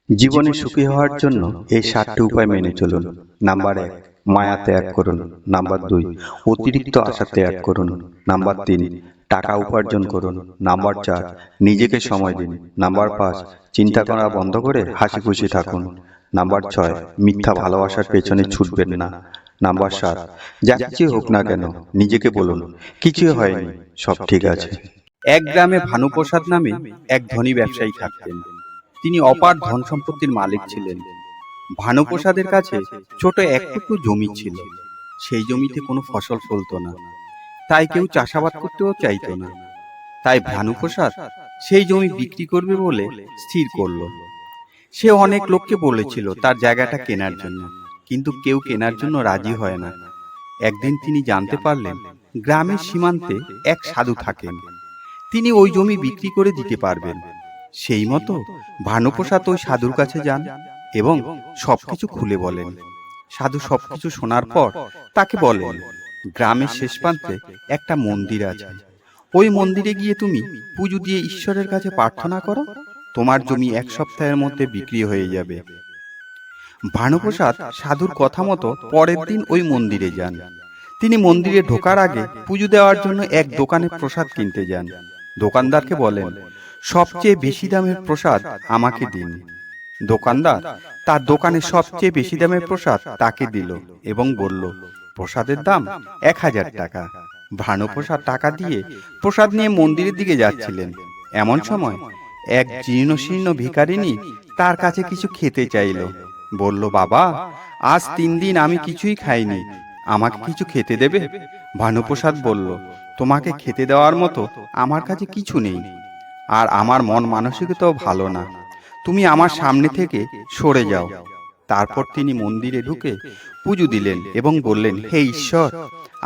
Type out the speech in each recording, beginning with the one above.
জীবনে সুখী হওয়ার জন্য এই ৭টি উপায় মেনে চলুন। নাম্বার ১, মায়া ত্যাগ করুন। নাম্বার ২, অতিরিক্ত আশা ত্যাগ করুন। নাম্বার ৩, টাকা উপার্জন করুন। নাম্বার ৪, নিজেকে সময় দিন। নাম্বার ৫, চিন্তা করা বন্ধ করে হাসি খুশি থাকুন। নাম্বার ৬, মিথ্যা ভালোবাসার পেছনে ছুটবেন না। নাম্বার ৭, যা কিছুই হোক না কেন নিজেকে বলুন, কিছুই হয়নি, সব ঠিক আছে। এক গ্রামে ভানুপ্রসাদ নামে এক ধনী ব্যবসায়ী থাকতেন। তিনি অপার ধন সম্পত্তির মালিক ছিলেন। ভানুপ্রসাদের কাছে ছোট এক টুকরো জমি ছিল। সেই জমিতে কোনো ফসল ফলতো না, তাই কেউ চাষাবাদ করতেও চাইতো না। তাই ভানুপ্রসাদ সেই জমি বিক্রি করবে বলে স্থির করলো। সে অনেক লোককে বলেছিল তার জায়গাটা কেনার জন্য, কিন্তু কেউ কেনার জন্য রাজি হয় না। একদিন তিনি জানতে পারলেন গ্রামের সীমান্তে এক সাধু থাকেন। তিনি ওই জমি বিক্রি করে দিতে পারবেন। সেই মতো ভানুপ্রসাদ ওই সাধুর কাছে যান এবং সবকিছু খুলে বলেন। সাধু সবকিছু শোনার পর তাকে বলেন, গ্রামের শেষ প্রান্তে একটা মন্দির আছে। ওই মন্দিরে গিয়ে তুমি পুজো দিয়ে ঈশ্বরের কাছে প্রার্থনা করো, তোমার জমি ১ সপ্তাহের মধ্যে বিক্রি হয়ে যাবে। ভানুপ্রসাদ সাধুর কথা মতো পরের দিন ওই মন্দিরে যান। তিনি মন্দিরে ঢোকার আগে পুজো দেওয়ার জন্য এক দোকানে প্রসাদ কিনতে যান। দোকানদারকে বলেন, সবচেয়ে বেশি দামের প্রসাদ আমাকে দিন। দোকানদার তার দোকানে সবচেয়ে বেশি দামের প্রসাদ তাকে দিল এবং বলল, প্রসাদের দাম ১,০০০ টাকা। ভানুপ্রসাদ টাকা দিয়ে প্রসাদ নিয়ে মন্দিরের দিকে যাচ্ছিলেন। এমন সময় এক জীর্ণশীর্ণ ভিখারিনী তার কাছে কিছু খেতে চাইল। বলল, বাবা, আজ ৩ দিন আমি কিছুই খাইনি, আমাকে কিছু খেতে দেবে? ভানুপ্রসাদ বলল, তোমাকে খেতে দেওয়ার মতো আমার কাছে কিছু নেই, আর আমার মন মানসিকতাও ভালো না, তুমি আমার সামনে থেকে সরে যাও। তারপর তিনি মন্দিরে ঢুকে পুজো দিলেন এবং বললেন, হে ঈশ্বর,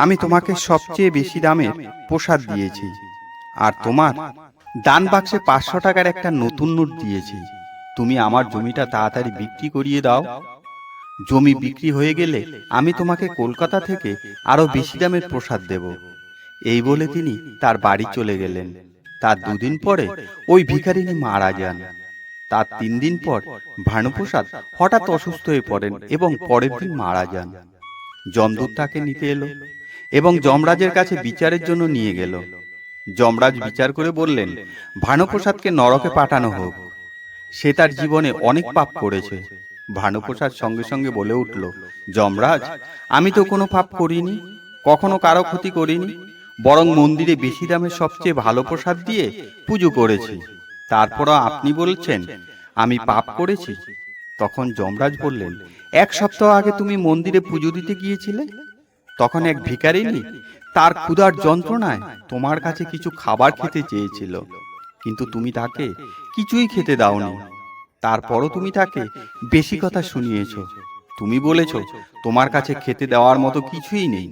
আমি তোমাকে সবচেয়ে বেশি দামের প্রসাদ দিয়েছি, আর তোমার দান বাক্সে ৫০০ টাকার একটা নতুন নোট দিয়েছি। তুমি আমার জমিটা তাড়াতাড়ি বিক্রি করিয়ে দাও। জমি বিক্রি হয়ে গেলে আমি তোমাকে কলকাতা থেকে আরো বেশি দামের প্রসাদ দেব। এই বলে তিনি তার বাড়ি চলে গেলেন। তার ২ দিন পরে ওই ভিখারিনী মারা যান। তার ৩ দিন পর ভানুপ্রসাদ হঠাৎ অসুস্থ হয়ে পড়েন এবং পরের দিন মারা যান। যমদূত তাকে নিতে এলো এবং যমরাজের কাছে বিচারের জন্য নিয়ে গেল। যমরাজ বিচার করে বললেন, ভানুপ্রসাদকে নরকে পাঠানো হোক, সে তার জীবনে অনেক পাপ করেছে। ভানুপ্রসাদ সঙ্গে সঙ্গে বলে উঠল, যমরাজ, আমি তো কোনো পাপ করিনি, কখনো কারো ক্ষতি করিনি, বরং মন্দিরে বেশি দামে সবচেয়ে ভালো প্রসাদ দিয়ে পুজো করেছি। তারপরও আপনি বলছেন আমি পাপ করেছি। তখন যমরাজ বললেন, ১ সপ্তাহ আগে তুমি মন্দিরে পুজো দিতে গিয়েছিলে, তখন এক ভিখারিনী তার ক্ষুধার যন্ত্রণায় তোমার কাছে কিছু খাবার খেতে চেয়েছিল, কিন্তু তুমি তাকে কিছুই খেতে দাওনি। তারপরও তুমি তাকে বেশি কথা শুনিয়েছ। তুমি বলেছ তোমার কাছে খেতে দেওয়ার মতো কিছুই নেই,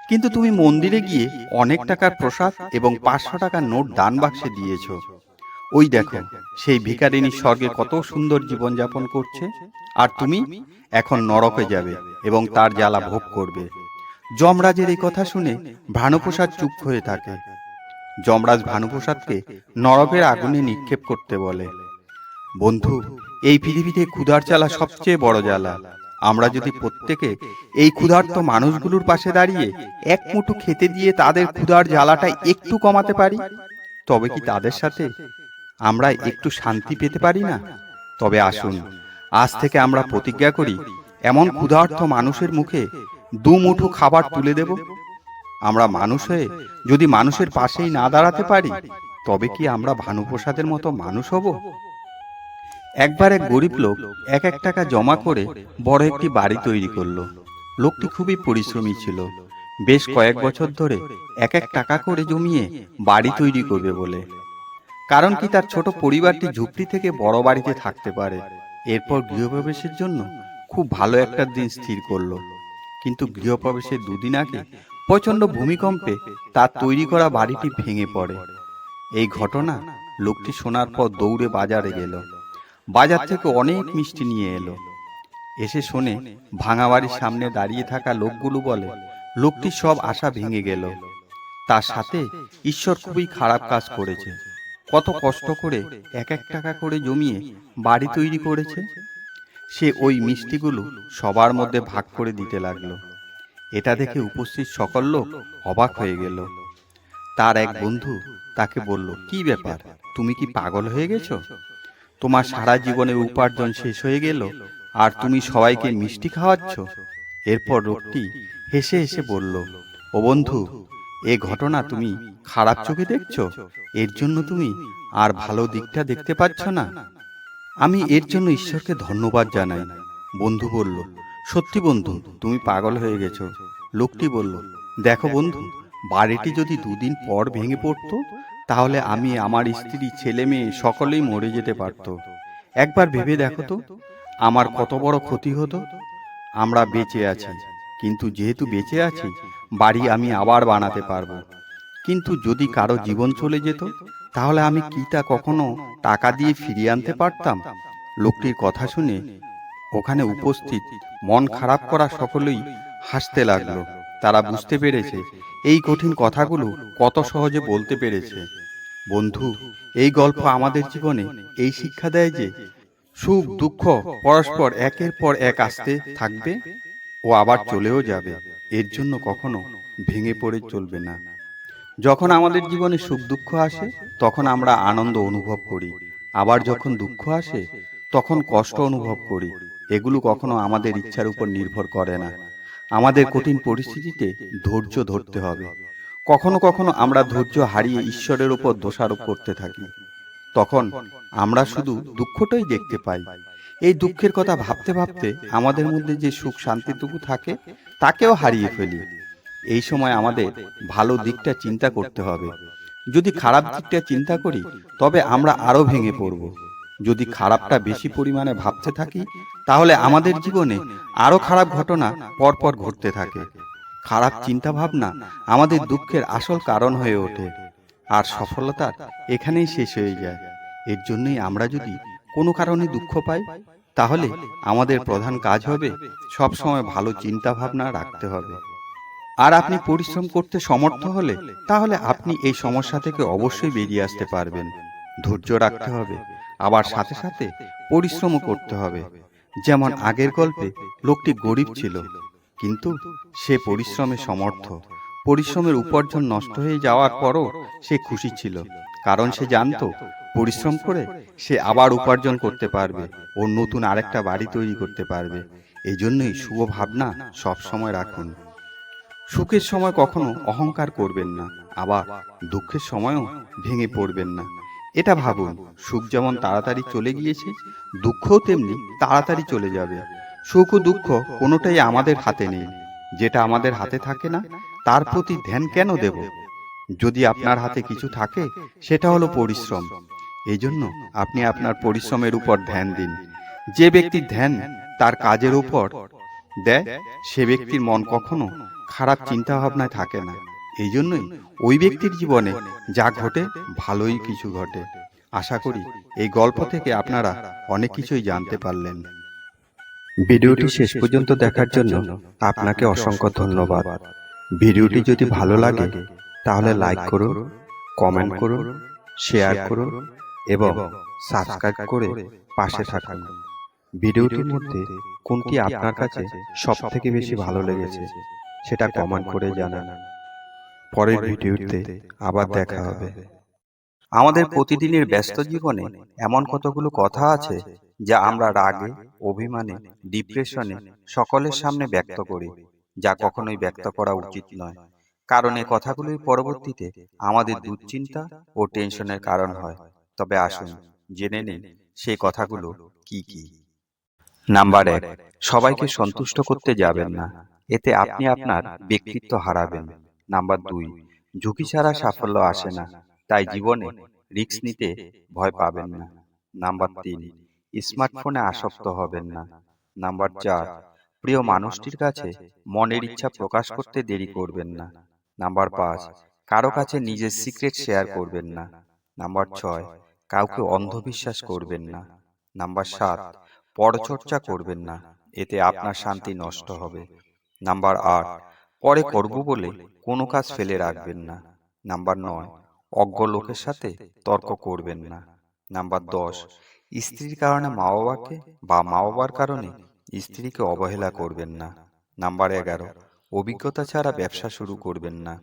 কিন্তু তুমি মন্দিরে গিয়ে অনেক টাকার প্রসাদ এবং ৫০০ টাকার নোট দান বাক্সে দিয়েছ। ওই দেখো, সেই ভিখারিনী স্বর্গে কত সুন্দর জীবন যাপন করছে, আর তুমি এখন নরকে যাবে এবং তার জ্বালা ভোগ করবে। যমরাজের এই কথা শুনে ভানুপ্রসাদ চুপ হয়ে থাকে। যমরাজ ভানুপ্রসাদকে নরকের আগুনে নিক্ষেপ করতে বলে। বন্ধু, এই পৃথিবীতে ক্ষুধার জ্বালা সবচেয়ে বড় জ্বালা। আমরা যদি প্রত্যেকে এই ক্ষুধার্ত মানুষগুলোর পাশে দাঁড়িয়ে এক মুঠো খেতে দিয়ে তাদের ক্ষুধার জ্বালাটা একটু কমাতে পারি, তবে কি তাদের সাথে আমরা একটু শান্তি পেতে পারি না? তবে আসুন, আজ থেকে আমরা প্রতিজ্ঞা করি, এমন ক্ষুধার্ত মানুষের মুখে ২ মুঠো খাবার তুলে দেব। আমরা মানুষ হয়ে যদি মানুষের পাশেই না দাঁড়াতে পারি, তবে কি আমরা ভানুপ্রসাদের মতো মানুষ হব? একবার এক গরিব লোক ১ টাকা জমা করে বড় একটি বাড়ি তৈরি করলো। লোকটি খুবই পরিশ্রমী ছিল। বেশ কয়েক বছর ধরে ১ টাকা করে জমিয়ে বাড়ি তৈরি করবে বলে। কারণ কি, তার ছোট পরিবারটি ঝুপড়ি থেকে বড় বাড়িতে থাকতে পারে। এরপর গৃহপ্রবেশের জন্য খুব ভালো একটা দিন স্থির করলো। কিন্তু গৃহপ্রবেশের ২ দিন আগে প্রচণ্ড ভূমিকম্পে তার তৈরি করা বাড়িটি ভেঙে পড়ে। এই ঘটনা লোকটি শোনার পর দৌড়ে বাজারে গেল। বাজার থেকে অনেক মিষ্টি নিয়ে এলো। এসে শোনে ভাঙা বাড়ির সামনে দাঁড়িয়ে থাকা লোকগুলো বলে, লোকটির সব আশা ভেঙে গেল। তার সাথে ঈশ্বর খুবই খারাপ কাজ করেছে। কত কষ্ট করে এক এক টাকা করে জমিয়ে বাড়ি তৈরি করেছে। সে ওই মিষ্টিগুলো সবার মধ্যে ভাগ করে দিতে লাগলো। এটা দেখে উপস্থিত সকল লোক অবাক হয়ে গেল। তার এক বন্ধু তাকে বলল, কি ব্যাপার, তুমি কি পাগল হয়ে গেছো? তোমার সারা জীবনের উপার্জন শেষ হয়ে গেল আর তুমি সবাইকে মিষ্টি খাওয়াচ্ছ? এরপর লোকটি হেসে হেসে বলল, ও বন্ধু, এ ঘটনা তুমি খারাপ চোখে দেখছো? এর জন্য তুমি আর ভালো দিকটা দেখতে পাচ্ছ না? আমি এর জন্য ঈশ্বরকে ধন্যবাদ জানাই। বন্ধু বলল, সত্যি বন্ধু, তুমি পাগল হয়ে গেছো। লোকটি বলল, দেখো বন্ধু, বাড়িটি যদি দুদিন পর ভেঙে পড়তো তাহলে আমি, আমার স্ত্রী, ছেলে মেয়ে সকলেই মরে যেতে পারত। একবার ভেবে দেখো তো, আমার কত বড় ক্ষতি হতো। আমরা বেঁচে আছি, কিন্তু যেহেতু বেঁচে আছি, বাড়ি আমি আবার বানাতে পারবো। কিন্তু যদি কারো জীবন চলে যেত তাহলে আমি কি তা কখনো টাকা দিয়ে ফিরিয়ে আনতে পারতাম? লোকটির কথা শুনে ওখানে উপস্থিত মন খারাপ করা সকলেই হাসতে লাগলো। তারা বুঝতে পেরেছে এই কঠিন কথাগুলো কত সহজে বলতে পেরেছে। বন্ধু, এই গল্প আমাদের জীবনে এই শিক্ষা দেয় যে সুখ দুঃখ পরস্পর একের পর এক আসতে থাকবে ও আবার চলেও যাবে। এর জন্য কখনো ভেঙে পড়ে চলবে না। যখন আমাদের জীবনে সুখ দুঃখ আসে তখন আমরা আনন্দ অনুভব করি, আবার যখন দুঃখ আসে তখন কষ্ট অনুভব করি। এগুলো কখনো আমাদের ইচ্ছার উপর নির্ভর করে না। আমাদের কঠিন পরিস্থিতিতে ধৈর্য ধরতে হবে। কখনো কখনো আমরা ধৈর্য হারিয়ে ঈশ্বরের উপর দোষারোপ করতে থাকি। তখন আমরা শুধু দুঃখটাই দেখতে পাই। এই দুঃখের কথা ভাবতে ভাবতে আমাদের মধ্যে যে সুখ শান্তিটুকু থাকে তাকেও হারিয়ে ফেলি। এই সময় আমাদের ভালো দিকটা চিন্তা করতে হবে। যদি খারাপ দিকটা চিন্তা করি তবে আমরা আরো ভেঙে পড়ব। যদি খারাপটা বেশি পরিমাণে ভাবতে থাকি তাহলে আমাদের জীবনে আরো খারাপ ঘটনা পরপর ঘটতে থাকে। খারাপ চিন্তা ভাবনা আমাদের দুঃখের আসল কারণ হয়ে ওঠে, আর সফলতা এখানেই শেষ হয়ে যায়। এর জন্যই আমরা যদি কোনো কারণে দুঃখ পাই তাহলে আমাদের প্রধান কাজ হবে সবসময় ভালো চিন্তা ভাবনা রাখতে হবে। আর আপনি পরিশ্রম করতে সমর্থ হলে তাহলে আপনি এই সমস্যা থেকে অবশ্যই বেরিয়ে আসতে পারবেন। ধৈর্য রাখতে হবে, আবার সাথে সাথে পরিশ্রমও করতে হবে। যেমন আগের গল্পে লোকটি গরিব ছিল, কিন্তু সে পরিশ্রমে সমর্থ। পরিশ্রমের উপার্জন নষ্ট হয়ে যাওয়ার পরও সে খুশি ছিল, কারণ সে জানতো পরিশ্রম করে সে আবার উপার্জন করতে পারবে ও নতুন আরেকটা বাড়ি তৈরি করতে পারবে। এই জন্যই শুভ ভাবনা সব সময় রাখুন। সুখের সময় কখনো অহংকার করবেন না, আবার দুঃখের সময়ও ভেঙে পড়বেন না। এটা ভাবুন, সুখ যেমন তাড়াতাড়ি চলে গিয়েছে, দুঃখও তেমনি তাড়াতাড়ি চলে যাবে। সুখ ও দুঃখ কোনোটাই আমাদের হাতে নেই। যেটা আমাদের হাতে থাকে না তার প্রতি ধ্যান কেন দেব? যদি আপনার হাতে কিছু থাকে সেটা হলো পরিশ্রম। এই জন্য আপনি আপনার পরিশ্রমের উপর ধ্যান দিন। যে ব্যক্তির ধ্যান তার কাজের উপর দেয় সে ব্যক্তির মন কখনো খারাপ চিন্তা ভাবনায় থাকে না। এই জন্যই ওই ব্যক্তির জীবনে যা ঘটে ভালোই কিছু ঘটে। আশা করি এই গল্প থেকে আপনারা অনেক কিছুই জানতে পারলেন। ভিডিওটি শেষ পর্যন্ত দেখার জন্য আপনাকে অসংখ্য ধন্যবাদ। ভিডিওটি যদি ভালো লাগে তাহলে লাইক করুন, কমেন্ট করুন, শেয়ার করুন এবং সাবস্ক্রাইব করে পাশে থাকুন। ভিডিওটির মধ্যে কোনটি আপনার কাছে সবথেকে বেশি ভালো লেগেছে সেটা কমেন্ট করে জানান। পরের ভিডিওতে আবার দেখা হবে। আমাদের প্রতিদিনের ব্যস্ত জীবনে এমন কতগুলো কথা আছে যা আমরা রাগে, অভিমানে, ডিপ্রেশনে সকলের সামনে ব্যক্ত করি, যা কখনোই ব্যক্ত করা উচিত নয়। কারণ এই কথাগুলোই পরবর্তীতে আমাদের দুশ্চিন্তা ও টেনশনের কারণ হয়। তবে আসুন জেনে নিন সেই কথাগুলো কি কি। নাম্বার 1, সবাইকে সন্তুষ্ট করতে যাবেন না, এতে আপনি আপনার ব্যক্তিত্ব হারাবেন। নাম্বার 2, ঝুঁকি ছাড়া সাফল্য আসে না, তাই জীবনে রিস্ক নিতে ভয় পাবেন না। নাম্বার 3, স্মার্টফোনে আসক্ত হবেন না। নাম্বার 4, প্রিয় মানুষটির কাছে মনের ইচ্ছা প্রকাশ করতে দেরি করবেন না। নাম্বার 5, কারো কাছে নিজের সিক্রেট শেয়ার করবেন না। নাম্বার 6, কাউকে অন্ধবিশ্বাস করবেন না। নাম্বার 7, পরচর্চা করবেন না, এতে আপনার শান্তি নষ্ট হবে। নাম্বার 8, পরে করব বলে কোনো কাজ ফেলে রাখবেন না। নাম্বার 9, অজ্ঞ লোকের সাথে তর্ক করবেন না। নাম্বার 10, স্ত্রীর কারণে মা বাবাকে বা মা বাবার কারণে স্ত্রীকে অবহেলা করবেন না। নাম্বার 11, অভিজ্ঞতা ছাড়া ব্যবসা শুরু করবেন না।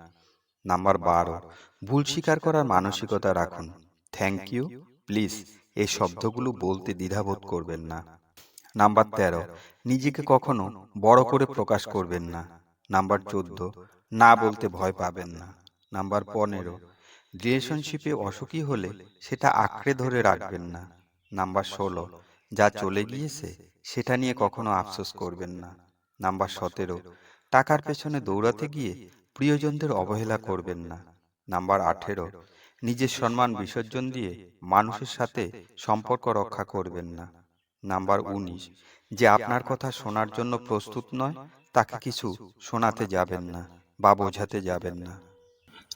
নাম্বার 12, ভুল স্বীকার করার মানসিকতা রাখুন। থ্যাংক ইউ, প্লিজ এই শব্দগুলো বলতে দ্বিধাবোধ করবেন না। নাম্বার 13, নিজেকে কখনো বড় করে প্রকাশ করবেন না। নাম্বার 14, না বলতে ভয় পাবেন না। নাম্বার 15, রিলেশনশিপে অসুখী হলে সেটা আঁকড়ে ধরে রাখবেন না। নাম্বার 16, যা চলে গিয়েছে সেটা নিয়ে কখনো আফসোস করবেন না। নাম্বার 17, টাকার পেছনে দৌড়াতে গিয়ে প্রিয়জনদের অবহেলা করবেন না। নাম্বার 18, নিজের সম্মান বিসর্জন দিয়ে মানুষের সাথে সম্পর্ক রক্ষা করবেন না। নাম্বার 19, যে আপনার কথা শোনার জন্য প্রস্তুত নয় তাকে কিছু শোনাতে যাবেন না বা বোঝাতে যাবেন না।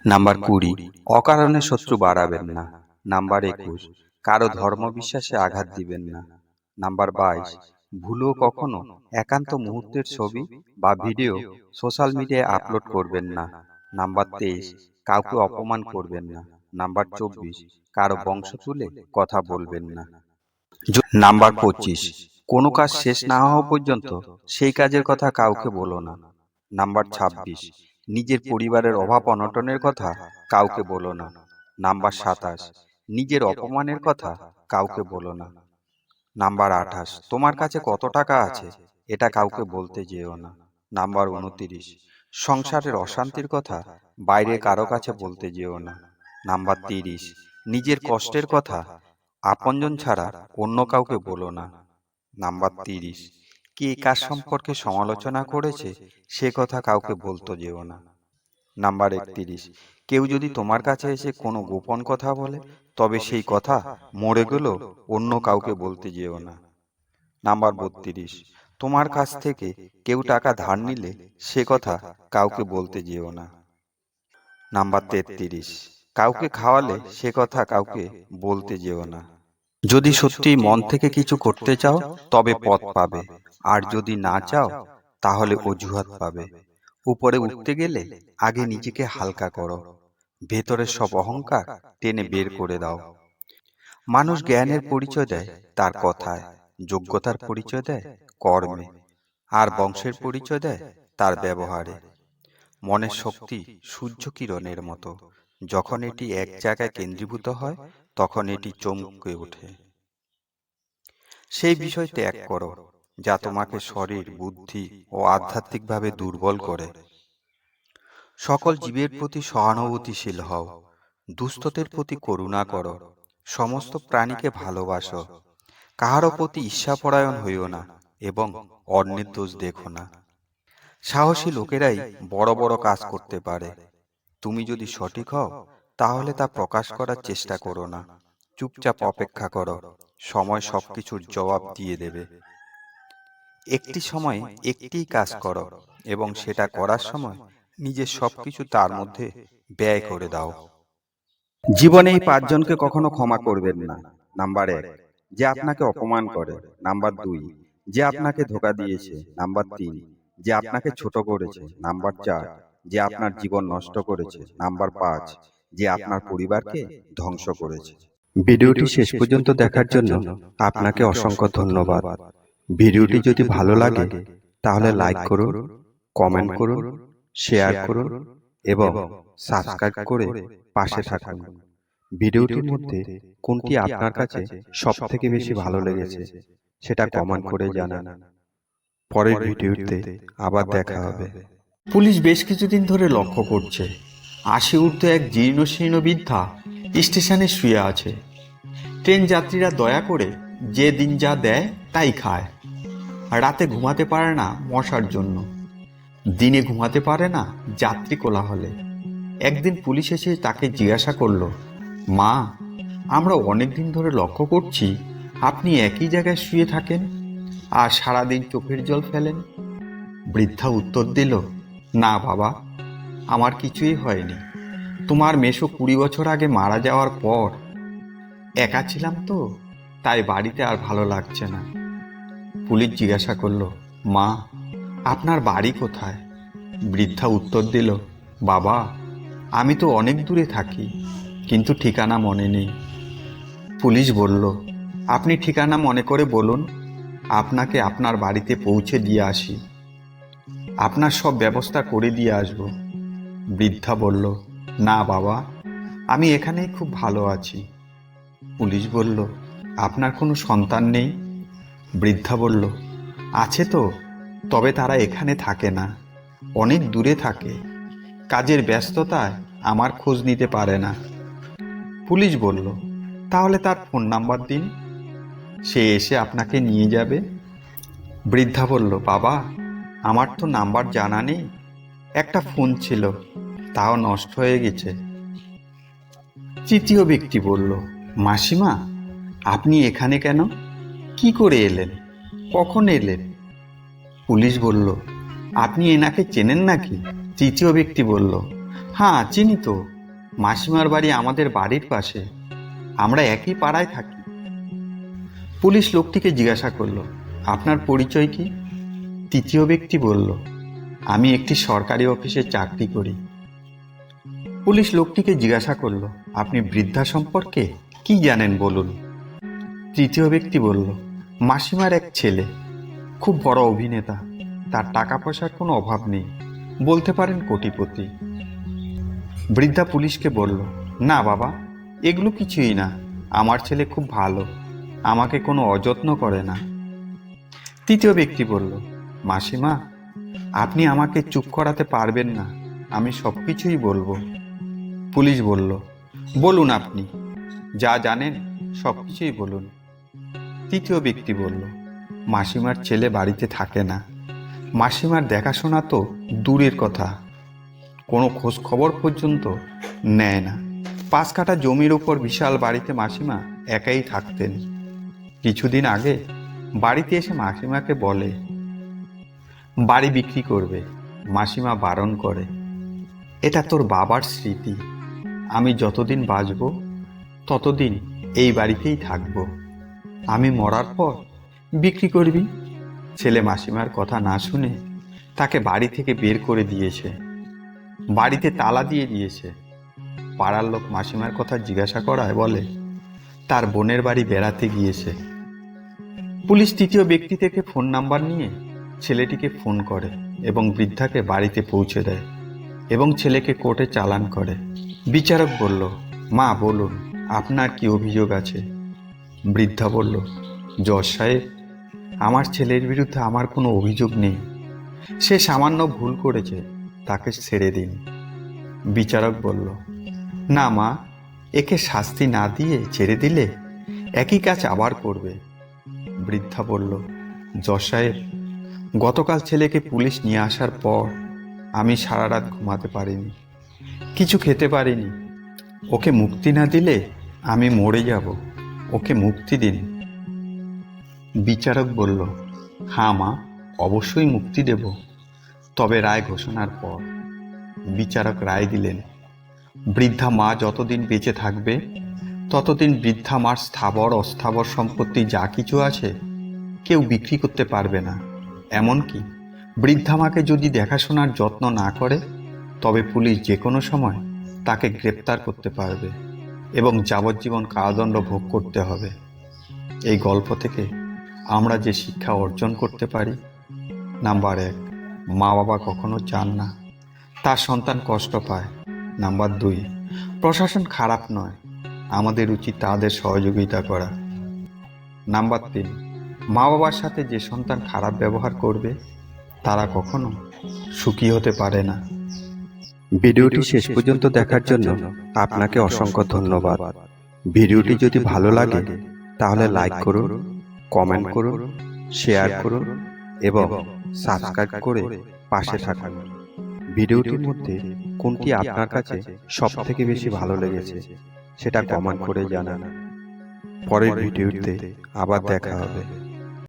নাম্বার 20, অকারণে শত্রু বাড়াবেন না। নাম্বার 21, কারো ধর্ম বিশ্বাসে আঘাত দিবেন না। নাম্বার 22, ভুলেও কখনো একান্ত মুহূর্তের ছবি বা ভিডিও সোশ্যাল মিডিয়ায় আপলোড করবেন না। নাম্বার 23, কাউকে অপমান করবেন না। নাম্বার 24, কারো বংশ তুলে কথা বলবেন না। নাম্বার 25, কোনো কাজ শেষ না হওয়া পর্যন্ত সেই কাজের কথা কাউকে বলো না। নাম্বার 26, নিজের পরিবারের অভাব অনটনের কথা কাউকে বলো না। নাম্বার 27, নিজের অপমানের কথা কাউকে বলো না। নাম্বার 28, তোমার কাছে কত টাকা আছে এটা কাউকে বলতে যেও না। নাম্বার 29, সংসারের অশান্তির কথা বাইরে কারো কাছে বলতে যেও না। নাম্বার 30, নিজের কষ্টের কথা আপনজন ছাড়া অন্য কাউকে বলো না। নাম্বার 30, কে কার সম্পর্কে সমালোচনা করেছে সে কথা কাউকে বলতে যেও না। নাম্বার 31, কেউ যদি তোমার কাছে এসে কোনো গোপন কথা বলে তবে সেই কথা মরে গেলেও অন্য কাউকে বলতে যেও না। নাম্বার 32, তোমার কাছ থেকে কেউ টাকা ধার নিলে সে কথা কাউকে বলতে যেও না। নাম্বার 33, কাউকে খাওয়ালে সে কথা কাউকে বলতে যেও না। যদি সত্যি মন থেকে কিছু করতে চাও তবে পথ পাবে, আর যদি না চাও তাহলে অজুহাত পাবে। উপরে উঠতে গেলে আগে নিজেকে হালকা করো, ভেতরের সব অহংকার টেনে বের করে দাও। মানুষ জ্ঞানের পরিচয় দেয় তার কথায়, যোগ্যতার পরিচয় দেয় কর্মে, আর বংশের পরিচয় দেয় তার ব্যবহারে। মনের শক্তি সূর্য কিরণের মতো, যখন এটি এক জায়গায় কেন্দ্রীভূত হয় তখন এটি চমকে ওঠে। সেই বিষয় ত্যাগ করো যা তোমাকে শরীর, বুদ্ধি ও আধ্যাত্মিকভাবে দুর্বল করে। সকল জীবের প্রতি সহানুভূতিশীল হও, দুস্থদের প্রতি করুণা করো, সমস্ত প্রাণীকে ভালোবাসো, কাহারও প্রতি ঈর্ষাপরায়ণ হইও না এবং অন্যের দোষ দেখো না। সাহসী লোকেরাই বড় বড় কাজ করতে পারে। তুমি যদি সঠিক হও তাহলে তা প্রকাশ করার চেষ্টা করো না, চুপচাপ অপেক্ষা করো, সময় সবকিছুর জবাব দিয়ে দেবে। একটি সময়ে একটিই কাজ করো এবং সেটা করার সময় নিজের সবকিছু তার মধ্যে ব্যয় করে দাও। জীবনে এই পাঁচজনকে কখনো ক্ষমা করবেন না। নাম্বার 1, যে আপনাকে অপমান করে। নাম্বার 2, যে আপনাকে ধোঁকা দিয়েছে। নাম্বার 3, যে আপনাকে ছোট করেছে। নাম্বার 4, যে আপনার জীবন নষ্ট করেছে। নাম্বার 5, যে আপনার পরিবারকে ধ্বংস করেছে। ভিডিওটি শেষ পর্যন্ত দেখার জন্য আপনাকে অসংখ্য ধন্যবাদ। ভিডিওটি যদি ভালো লাগে তাহলে লাইক করুন, কমেন্ট করুন, শেয়ার করুন এবং সাবস্ক্রাইব করে পাশে থাকুন। ভিডিওটির মধ্যে কোনটি আপনার কাছে সবথেকে বেশি ভালো লেগেছে সেটা কমেন্ট করে জানান। পরের ভিডিওতে আবার দেখা হবে। পুলিশ বেশ কিছুদিন ধরে লক্ষ্য করছে 80 ঊর্ধ্ব এক জীর্ণশীর্ণ বৃদ্ধা স্টেশনে শুয়ে আছে। ট্রেন যাত্রীরা দয়া করে যে দিন যা দেয় তাই খায়। রাতে ঘুমাতে পারে না মশার জন্য, দিনে ঘুমাতে পারে না যাত্রী কোলাহলে। একদিন পুলিশ এসে তাকে জিজ্ঞাসা করলো, মা, আমরা অনেকদিন ধরে লক্ষ্য করছি আপনি একই জায়গায় শুয়ে থাকেন আর সারাদিন চোখের জল ফেলেন। বৃদ্ধা উত্তর দিল, না বাবা, আমার কিছুই হয়নি। তোমার মেসো 20 বছর আগে মারা যাওয়ার পর একা ছিলাম তো, তাই বাড়িতে আর ভালো লাগছে না। পুলিশ জিজ্ঞাসা করলো, মা, আপনার বাড়ি কোথায়? বৃদ্ধা উত্তর দিল, বাবা, আমি তো অনেক দূরে থাকি, কিন্তু ঠিকানা মনে নেই। পুলিশ বলল, আপনি ঠিকানা মনে করে বলুন, আপনাকে আপনার বাড়িতে পৌঁছে দিয়ে আসি, আপনার সব ব্যবস্থা করে দিয়ে আসব। বৃদ্ধা বলল, না বাবা, আমি এখানেই খুব ভালো আছি। পুলিশ বলল, আপনার কোনো সন্তান নেই? বৃদ্ধা বলল, আছে তো, তবে তারা এখানে থাকে না, অনেক দূরে থাকে, কাজের ব্যস্ততায় আমার খোঁজ নিতে পারে না। পুলিশ বলল, তাহলে তার ফোন নাম্বার দিন, সে এসে আপনাকে নিয়ে যাবে। বৃদ্ধা বলল, বাবা, আমার তো নাম্বার জানা নেই, একটা ফোন ছিল, তাও নষ্ট হয়ে গেছে। তৃতীয় ব্যক্তি বলল, মাসিমা, আপনি এখানে কেন? কি করে এলেন? কখন এলেন? পুলিশ বলল, আপনি এনাকে চেনেন নাকি? তৃতীয় ব্যক্তি বলল, হ্যাঁ চিনি তো, মাসিমার বাড়ি আমাদের বাড়ির পাশে, আমরা একই পাড়ায় থাকি। পুলিশ লোকটিকে জিজ্ঞাসা করলো, আপনার পরিচয় কি? তৃতীয় ব্যক্তি বলল, আমি একটি সরকারি অফিসে চাকরি করি। পুলিশ লোকটিকে জিজ্ঞাসা করলো, আপনি বৃদ্ধা সম্পর্কে কি জানেন বলুন। তৃতীয় ব্যক্তি বলল, মাসিমার এক ছেলে, খুব বড় অভিনেতা, তার টাকা পয়সার কোনো অভাব নেই, বলতে পারেন কোটিপতি। বৃদ্ধা পুলিশকে বলল, না বাবা, এগুলো কিছুই না, আমার ছেলে খুব ভালো, আমাকে কোনো অযত্ন করে না। তৃতীয় ব্যক্তি বলল, মাসিমা, আপনি আমাকে চুপ করাতে পারবেন না, আমি সব কিছুই বলবো। পুলিশ বলল, বলুন, আপনি যা জানেন সব কিছুই বলুন। তৃতীয় ব্যক্তি বলল, মাসিমার ছেলে বাড়িতে থাকে না, মাসিমার দেখাশোনা তো দূরের কথা, কোনো খোঁজ খবর পর্যন্ত নেয় না। 5 কাঠা জমির উপর বিশাল বাড়িতে মাসিমা একাই থাকতেন। কিছুদিন আগে বাড়িতে এসে মাসিমাকে বলে বাড়ি বিক্রি করবে। মাসিমা বারণ করে, এটা তোর বাবার স্মৃতি, আমি যতদিন বাঁচব ততদিন এই বাড়িতেই থাকব, আমি মরার পর বিক্রি করবি। ছেলে মাসিমার কথা না শুনে তাকে বাড়ি থেকে বের করে দিয়েছে, বাড়িতে তালা দিয়ে দিয়েছে। পাড়ার লোক মাসিমার কথা জিজ্ঞাসা করায় বলে তার বোনের বাড়ি বেড়াতে গিয়েছে। পুলিশ তৃতীয় ব্যক্তি থেকে ফোন নাম্বার নিয়ে ছেলেটিকে ফোন করে এবং বৃদ্ধাকে বাড়িতে পৌঁছে দেয় এবং ছেলেকে কোর্টে চালান করে। বিচারক বলল, মা বলুন, আপনার কি অভিযোগ আছে? বৃদ্ধা বলল, জজ সাহেব, আমার ছেলের বিরুদ্ধে আমার কোনো অভিযোগ নেই, সে সামান্য ভুল করেছে, তাকে ছেড়ে দিন। বিচারক বলল, না মা, একে শাস্তি না দিয়ে ছেড়ে দিলে একই কাজ আবার করবে। বৃদ্ধা বলল, জজ সাহেব, গতকাল ছেলেকে পুলিশ নিয়ে আসার পর আমি সারা রাত ঘুমাতে পারিনি, কিছু খেতে পারিনি, ওকে মুক্তি না দিলে আমি মরে যাব, ওকে মুক্তি দিন। বিচারক বলল, হ্যাঁ মা, অবশ্যই মুক্তি দেব, তবে রায় ঘোষণার পর। বিচারক রায় দিলেন, বৃদ্ধা মা যতদিন বেঁচে থাকবে ততদিন বৃদ্ধা মার স্থাবর অস্থাবর সম্পত্তি যা কিছু আছে কেউ বিক্রি করতে পারবে না। এমনকি বৃদ্ধা মাকে যদি দেখাশোনার যত্ন না করে তবে পুলিশ যে কোনো সময় তাকে গ্রেপ্তার করতে পারবে এবং যাবজ্জীবন কারাদণ্ড ভোগ করতে হবে। এই গল্প থেকে আমরা যে শিক্ষা অর্জন করতে পারি, নাম্বার 1, মা বাবা কখনো চান না তার সন্তান কষ্ট পায়। নাম্বার 2, প্রশাসন খারাপ নয়, আমাদের উচিত তাদের সহযোগিতা করা। নাম্বার 3, মা বাবার সাথে যে সন্তান খারাপ ব্যবহার করবে তারা কখনো সুখী হতে পারে না। ভিডিওটি শেষ পর্যন্ত দেখার জন্য আপনাকে অসংখ্য ধন্যবাদ। ভিডিওটি যদি ভালো লাগে তাহলে লাইক করুন, কমেন্ট করুন, শেয়ার করুন এবং সাবস্ক্রাইব করে পাশে থাকুন। ভিডিওটির মধ্যে কোনটি আপনার কাছে সবথেকে বেশি ভালো লেগেছে সেটা কমেন্ট করে জানান। পরের ভিডিওতে আবার দেখা হবে।